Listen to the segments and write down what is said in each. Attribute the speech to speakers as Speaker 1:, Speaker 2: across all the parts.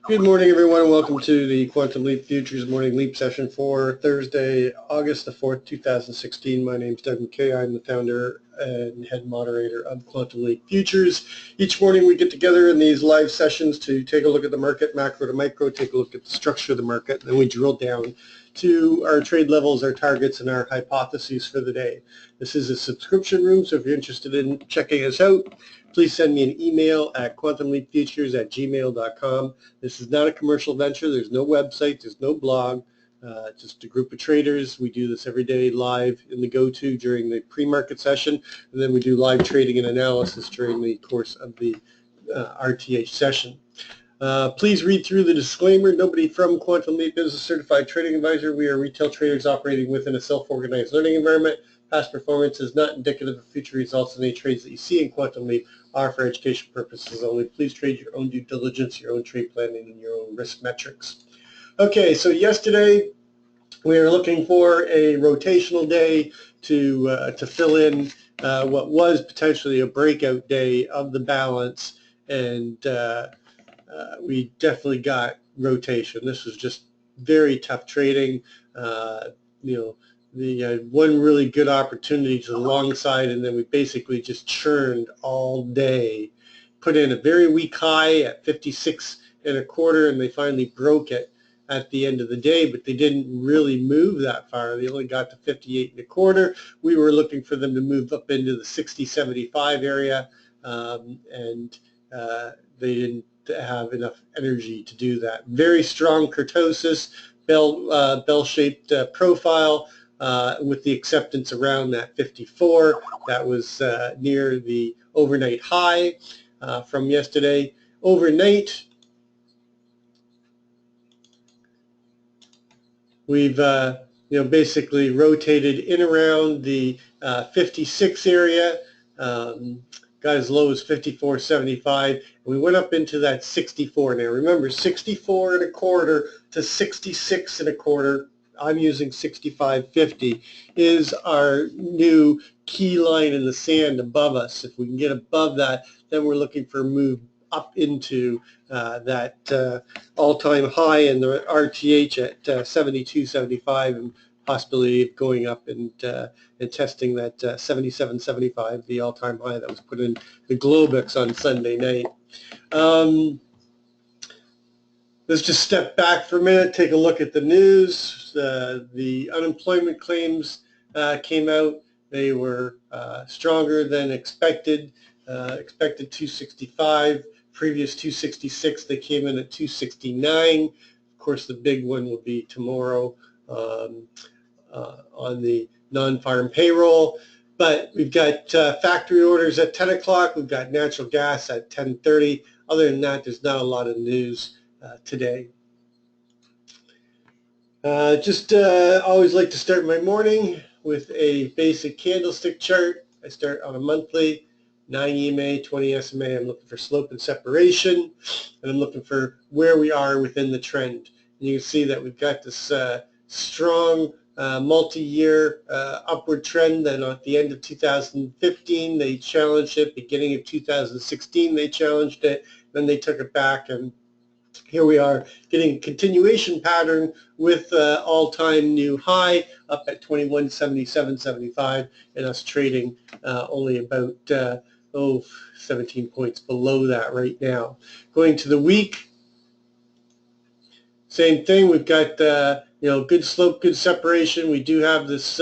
Speaker 1: Good morning, everyone. Welcome to the Quantum Leap Futures Morning Leap session for Thursday, August the 4th, 2016. My name is Doug McKay. I'm the founder and head moderator of Quantum Leap Futures. Each morning we get together in these live sessions to take a look at the market, macro to micro, take a look at the structure of the market, and then we drill down to our trade levels, our targets, and our hypotheses for the day. This is a subscription room, so if you're interested in checking us out, please send me an email at quantumleapfutures@gmail.com. This is not a commercial venture. There's no website. There's no blog. Just a group of traders. We do this every day live in the go-to during the pre-market session, and then we do live trading and analysis during the course of the RTH session. Please read through the disclaimer. Nobody from Quantum Leap is a certified trading advisor. We are retail traders operating within a self-organized learning environment. Past performance is not indicative of future results, and any trades that you see in Quantum Leap are for education purposes only. Please trade your own due diligence, your own trade planning, and your own risk metrics. Okay, so yesterday we were looking for a rotational day to fill in what was potentially a breakout day of the balance, and we definitely got rotation. This was just very tough trading. The one really good opportunity to the long side, and then we basically just churned all day. Put in a very weak high at 56 and a quarter, and they finally broke it at the end of the day, but they didn't really move that far. They only got to 58 and a quarter. We were looking for them to move up into the 60-75 area, and they didn't have enough energy to do that. Very strong kurtosis, bell-shaped profile, with the acceptance around that 54. That was near the overnight high from yesterday. Overnight, we've basically rotated in around the 56 area, got as low as 54.75, and we went up into that 64. Now remember, 64 and a quarter to 66 and a quarter, I'm using 65.50, is our new key line in the sand above us. If we can get above that, then we're looking for a move up into that all-time high in the RTH at 72.75, and possibility of going up and testing that 77.75, the all-time high that was put in the Globex on Sunday night. Let's just step back for a minute, take a look at the news. The unemployment claims came out. They were stronger than expected. Expected 265, previous 266. They came in at 269. Of course, the big one will be tomorrow on the non-farm payroll. But we've got factory orders at 10 o'clock. We've got natural gas at 10:30. Other than that, there's not a lot of news today. Always like to start my morning with a basic candlestick chart. I start on a monthly, 9 EMA, 20 SMA. I'm looking for slope and separation, and I'm looking for where we are within the trend. And you can see that we've got this strong multi-year upward trend. Then at the end of 2015, they challenged it. Beginning of 2016, they challenged it. Then they took it back, and here we are getting a continuation pattern with all-time new high up at 2177.75, and us trading only about 17 points below that right now. Going to the week, same thing. We've got good slope, good separation. We do have this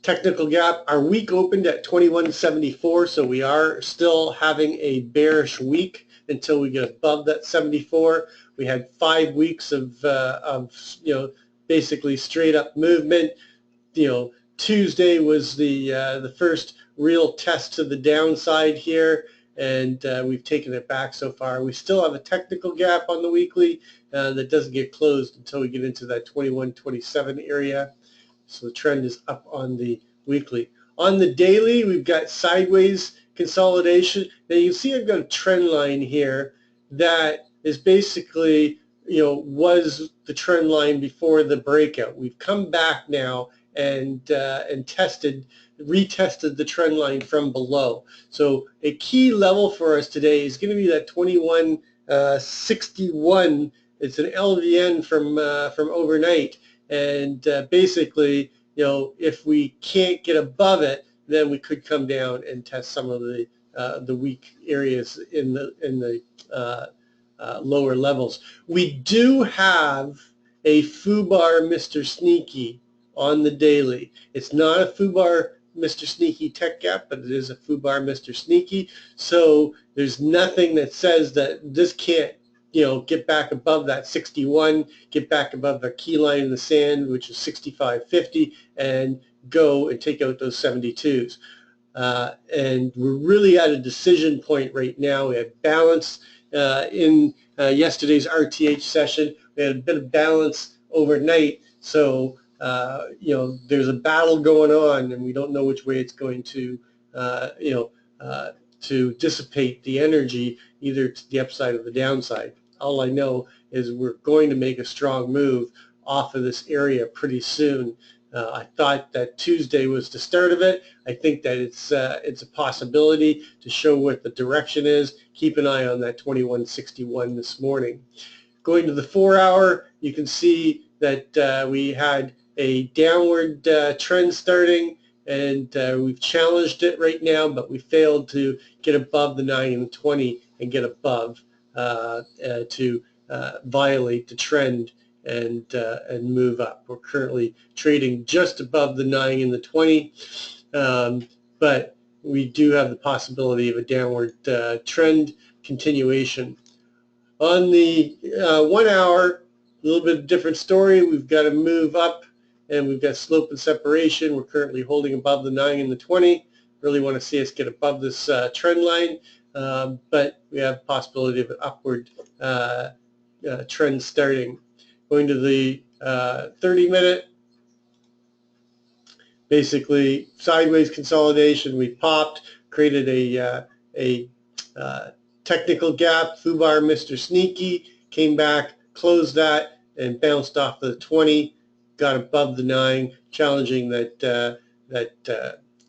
Speaker 1: technical gap. Our week opened at 2174, so we are still having a bearish week until we get above that 74. We had 5 weeks of basically straight up movement. Tuesday was the first real test to the downside here, and we've taken it back so far. We still have a technical gap on the weekly that doesn't get closed until we get into that 2127 area. So the trend is up on the weekly. On the daily, we've got sideways consolidation. Now you can see I've got a trend line here that is basically, was the trend line before the breakout. We've come back now and retested the trend line from below. So a key level for us today is going to be that 21 61. It's an LVN from overnight, and basically, if we can't get above it, then we could come down and test some of the weak areas in the lower levels. We do have a FUBAR Mr. Sneaky on the daily. It's not a FUBAR Mr. Sneaky tech gap, but it is a FUBAR Mr. Sneaky. So there's nothing that says that this can't, get back above that 61, get back above the key line in the sand, which is 65.50, and go and take out those 72s. And we're really at a decision point right now. We had balance in yesterday's RTH session. We had a bit of balance overnight. So, there's a battle going on, and we don't know which way it's going to, to dissipate the energy, either to the upside or the downside. All I know is we're going to make a strong move off of this area pretty soon. I thought that Tuesday was the start of it. I think that it's a possibility to show what the direction is. Keep an eye on that 2161 this morning. Going to the 4-hour, you can see that we had a downward trend starting, and we've challenged it right now, but we failed to get above the 9 and the 20 and get above to violate the trend and move up. We're currently trading just above the 9 and the 20, but we do have the possibility of a downward trend continuation. On the 1 hour, a little bit of different story. We've got to move up, and we've got slope and separation. We're currently holding above the 9 and the 20. Really want to see us get above this trend line, but we have possibility of an upward trend starting. Going to the 30-minute, basically sideways consolidation. We popped, created a technical gap, FUBAR Mr. Sneaky, came back, closed that, and bounced off the 20, got above the 9, challenging that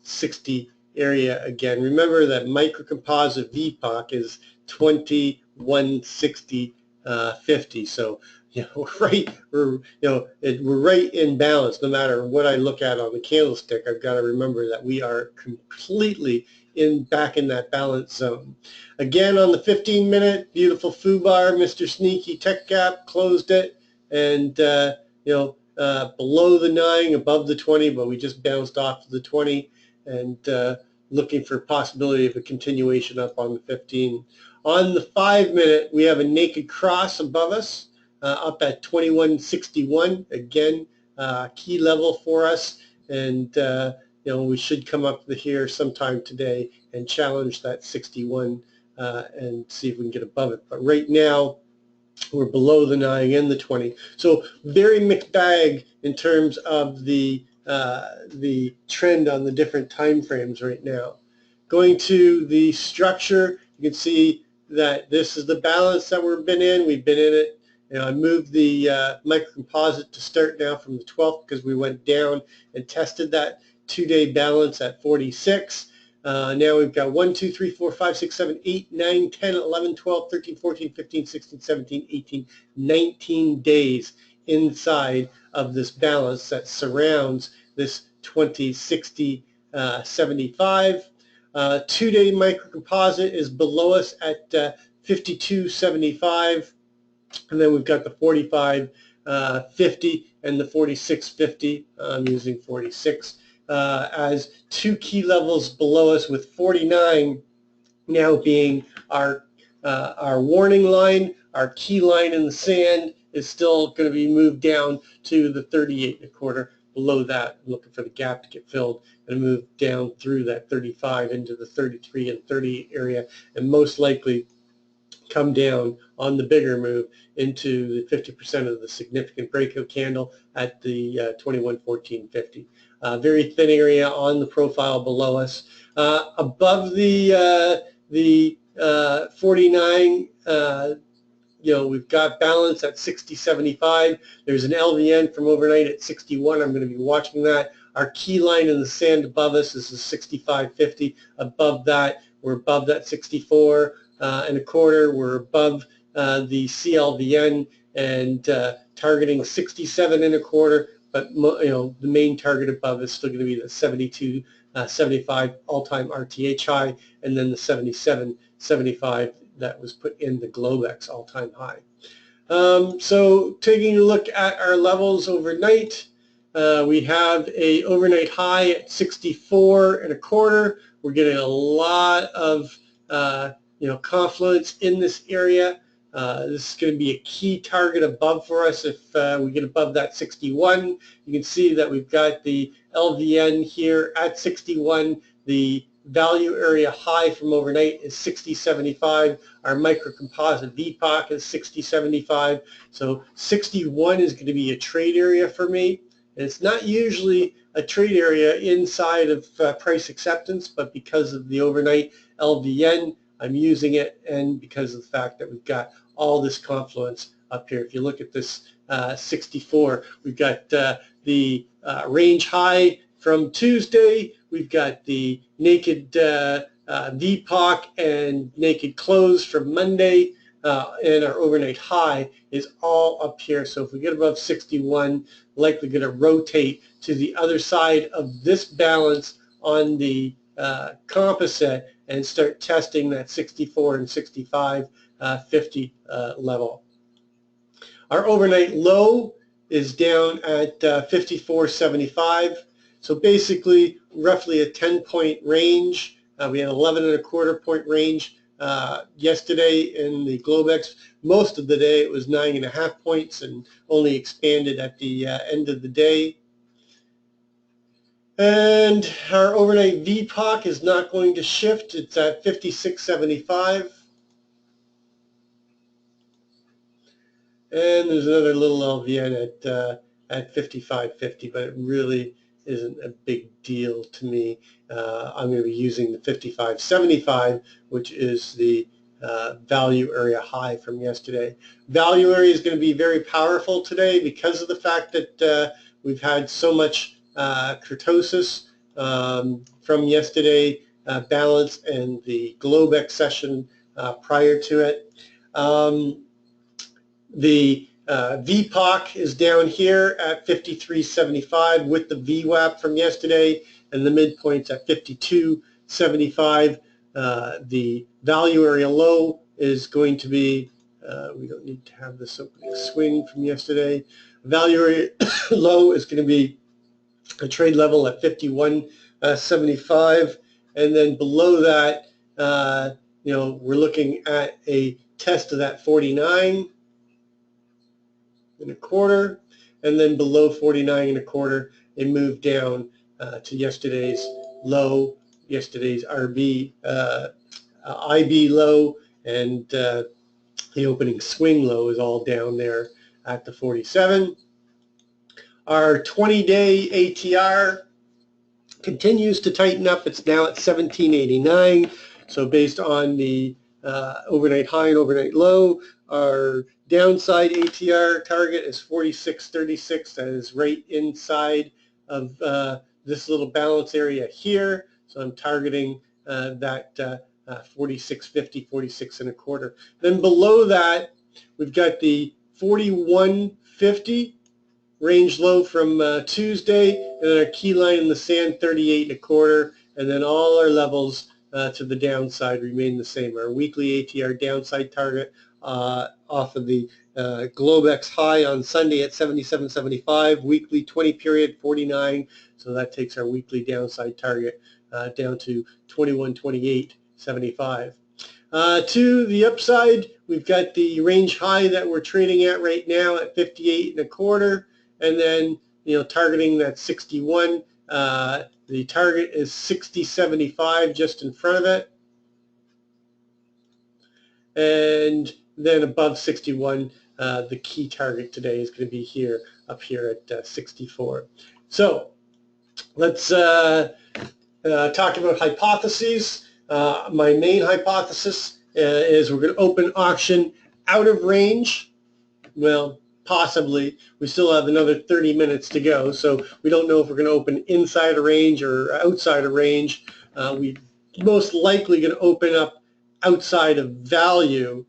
Speaker 1: 60 area again. Remember that microcomposite VPOC is 2160.50. So we're right in balance. No matter what I look at on the candlestick, I've got to remember that we are completely back in that balance zone. Again, on the 15-minute, beautiful FUBAR, Mr. Sneaky tech gap, closed it, and below the 9, above the 20, but we just bounced off the 20, and looking for possibility of a continuation up on the 15. On the 5-minute, we have a naked cross above us, up at 2161. Again, key level for us, and we should come up here sometime today and challenge that 61 and see if we can get above it. But right now, we're below the 9 and the 20. So very mixed bag in terms of the trend on the different time frames right now. Going to the structure, you can see that this is the balance that we've been in. We've been in it. I moved the microcomposite to start now from the 12th because we went down and tested that 2-day balance at 46. Now we've got 1, 2, 3, 4, 5, 6, 7, 8, 9, 10, 11, 12, 13, 14, 15, 16, 17, 18, 19 days inside of this balance that surrounds this 20, 60, 75. 2-day microcomposite is below us at 52.75. And then we've got the 45.50 and the 46.50. I'm using 46 as two key levels below us, with 49 now being our warning line. Our key line in the sand is still going to be moved down to the 38.25. Below that, I'm looking for the gap to get filled and move down through that 35 into the 33 and 30 area, and most likely come down on the bigger move into the 50% of the significant breakout candle at the 2114.50. Very thin area on the profile below us. Above the 49, we've got balance at 60.75. There's an LVN from overnight at 61. I'm going to be watching that. Our key line in the sand above us is the 65.50. Above that, we're above that 64.25. We're above the CLVN and targeting 67.25, but the main target above is still going to be the 72.75 all-time RTH high, and then the 77.75 that was put in the Globex all-time high. So taking a look at our levels overnight, we have a overnight high at 64.25. We're getting a lot of confluence in this area. This is going to be a key target above for us if we get above that 61. You can see that we've got the LVN here at 61. The value area high from overnight is 60.75. Our microcomposite VPOC is 60.75. So 61 is going to be a trade area for me. And it's not usually a trade area inside of price acceptance, but because of the overnight LVN, I'm using it, and because of the fact that we've got all this confluence up here. If you look at this 64, we've got the range high from Tuesday, we've got the naked VPOC and naked close from Monday, and our overnight high is all up here. So if we get above 61, likely going to rotate to the other side of this balance on the composite and start testing that 64 and 65.50 level. Our overnight low is down at 54.75. So basically roughly a 10-point range. We had 11.25 point range yesterday in the Globex. Most of the day it was 9.5 points and only expanded at the end of the day. And our overnight VPOC is not going to shift. It's at 56.75. And there's another little LVN at 55.50, but it really isn't a big deal to me. I'm going to be using the 55.75, which is the value area high from yesterday. Value area is going to be very powerful today because of the fact that we've had so much kurtosis from yesterday balance and the Globex session prior to it. The VPOC is down here at 53.75 with the VWAP from yesterday, and the midpoint's at 52.75. The value area low is going to be, we don't need to have this opening swing from yesterday. Value area low is going to be a trade level at 51.75, and then below that, we're looking at a test of that 49.25, and then below 49.25, a move down to yesterday's low, yesterday's IB low, and the opening swing low is all down there at the 47. Our 20-day ATR continues to tighten up. It's now at 17.89. So based on the overnight high and overnight low, our downside ATR target is 46.36. That is right inside of this little balance area here. So I'm targeting that 46.50, 46.25. Then below that, we've got the 41.50 range low from Tuesday, and then our key line in the sand, 38.25, and then all our levels to the downside remain the same. Our weekly ATR downside target off of the Globex high on Sunday at 77.75, weekly 20 period 49, so that takes our weekly downside target down to 21.28.75. To the upside, we've got the range high that we're trading at right now at 58.25, and then targeting that 61. The target is 60.75 just in front of it, and then above 61, the key target today is going to be here, up here at 64. So let's talk about hypotheses. My main hypothesis is we're going to open auction out of range. Well, possibly. We still have another 30 minutes to go, so we don't know if we're going to open inside a range or outside a range. We're most likely going to open up outside of value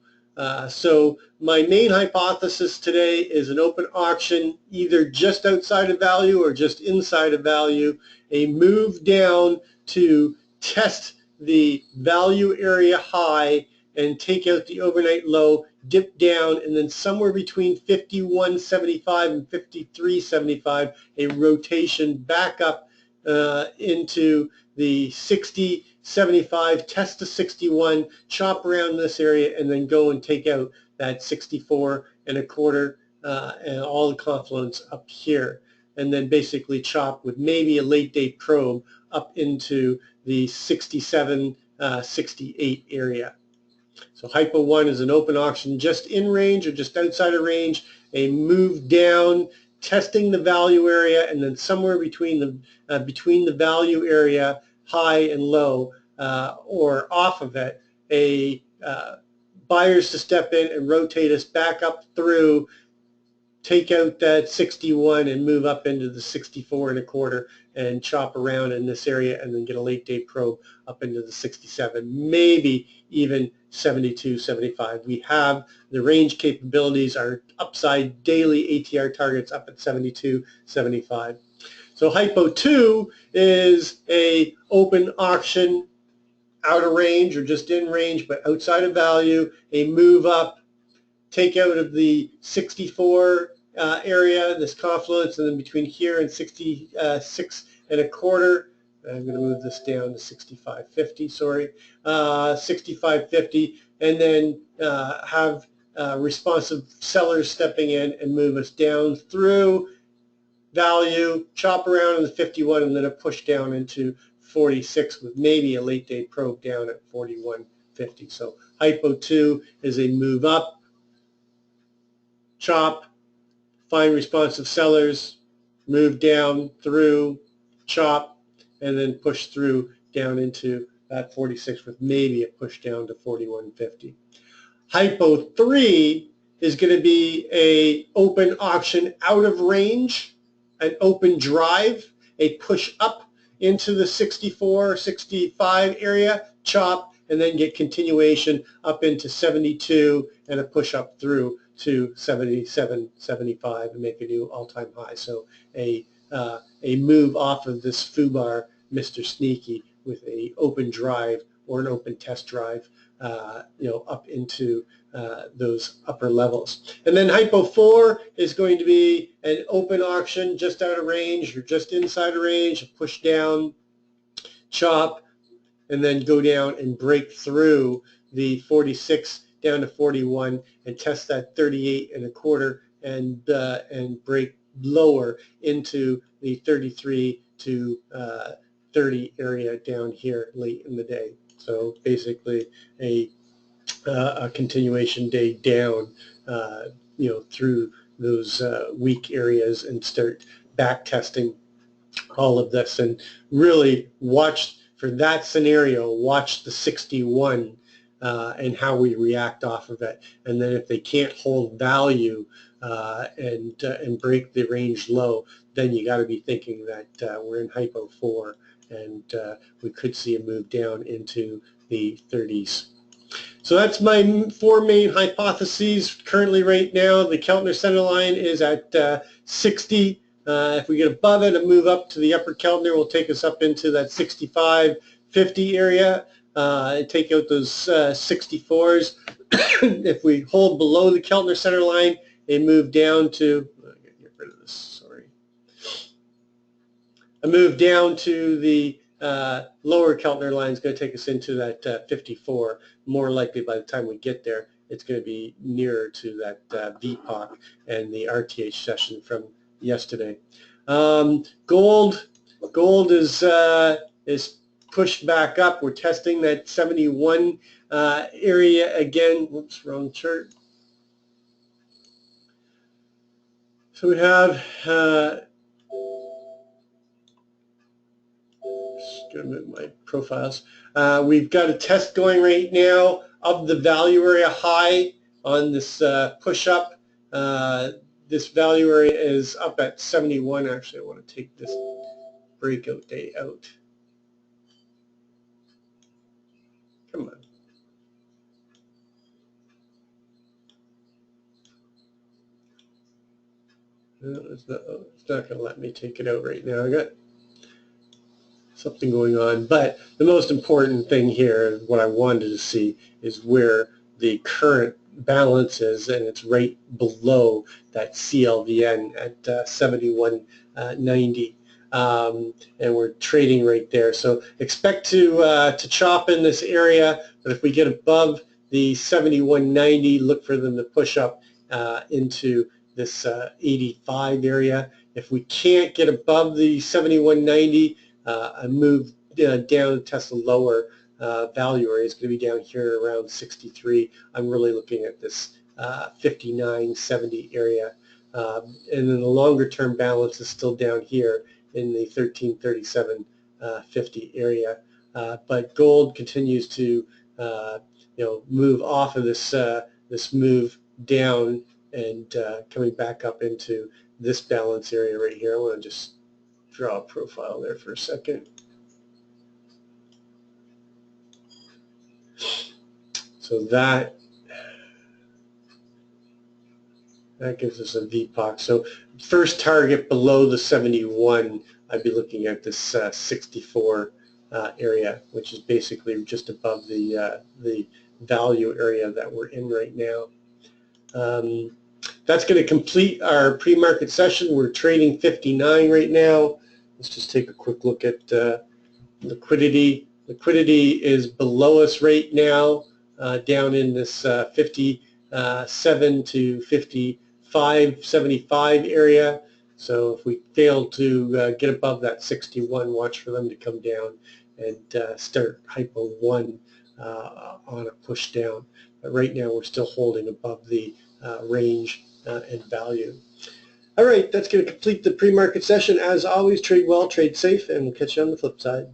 Speaker 1: So my main hypothesis today is an open auction, either just outside of value or just inside of value, a move down to test the value area high and take out the overnight low, dip down, and then somewhere between 51.75 and 53.75, a rotation back up into the 60.75, test the 61, chop around this area, and then go and take out that 64.25 and all the confluence up here, and then basically chop with maybe a late day probe up into the 67, 68 area. So Hypo 1 is an open auction just in range or just outside of range, a move down, testing the value area, and then somewhere between the value area, high and low, or off of it, a buyers to step in and rotate us back up through, take out that 61 and move up into the 64.25 and chop around in this area, and then get a late day probe up into the 67, maybe even 72, 75. We have the range capabilities, our upside daily ATR targets up at 72, 75. So Hypo 2 is a open auction out of range or just in range but outside of value, a move up, take out of the 64 area, this confluence, and then between here and 66.25, I'm going to move this down to 65.50, sorry, 65.50, and then have responsive sellers stepping in and move us down through value, chop around in the 51, and then a push down into 46 with maybe a late day probe down at 41.50. So Hypo 2 is a move up, chop, find responsive sellers, move down through, chop, and then push through down into that 46 with maybe a push down to 41.50. Hypo 3 is going to be a open auction out of range, an open drive, a push up into the 64, 65 area, chop, and then get continuation up into 72 and a push up through to 77, 75 and make a new all-time high. So a move off of this foobar, Mr. Sneaky, with a open drive or an open test drive, up into those upper levels. And then Hypo 4 is going to be an open auction just out of range or just inside of range, a push down, chop, and then go down and break through the 46 down to 41 and test that 38.25 and break lower into the 33 to 30 area down here late in the day. So basically a continuation day down, through those weak areas and start back testing all of this, and really watch for that scenario, watch the 61 and how we react off of it. And then if they can't hold value and break the range low, then you got to be thinking that we're in Hypo 4 and we could see a move down into the 30s. So that's my 4 main hypotheses currently right now. The Keltner center line is at 60. If we get above it, a move up to the upper Keltner will take us up into that 65, 50 area and take out those 64s. If we hold below the Keltner center line, a move down to, I'm going to get rid of this, sorry. A move down to the lower Keltner line is going to take us into that 54. More likely by the time we get there, it's going to be nearer to that VPOC and the RTH session from yesterday. Gold is pushed back up. We're testing that 71 area again. Whoops, wrong chart. So we have just going to move my profiles. We've got a test going right now of the value area high on this push-up. This value area is up at 71. Actually, I want to take this breakout day out. Come on. No, it's not going to let me take it out right now. I got something going on. But the most important thing here, what I wanted to see, is where the current balance is, and it's right below that CLVN at 71.90. And we're trading right there. So expect to chop in this area, but if we get above the 71.90, look for them to push up into this 85 area. If we can't get above the 71.90, a move down, test a lower value area is going to be down here around 63. I'm really looking at this 59.70 area. And then the longer term balance is still down here in the 1337.50 area. But gold continues to move off of this this move down and coming back up into this balance area right here. I want to just draw a profile there for a second. So that gives us a VPOC. So first target below the 71, I'd be looking at this 64 area, which is basically just above the value area that we're in right now. That's going to complete our pre-market session. We're trading 59 right now. Let's just take a quick look at liquidity. Liquidity is below us right now, down in this 57 to 55.75 area. So if we fail to get above that 61, watch for them to come down and start hypo 1 on a push down. But right now we're still holding above the range and value. All right, that's going to complete the pre-market session. As always, trade well, trade safe, and we'll catch you on the flip side.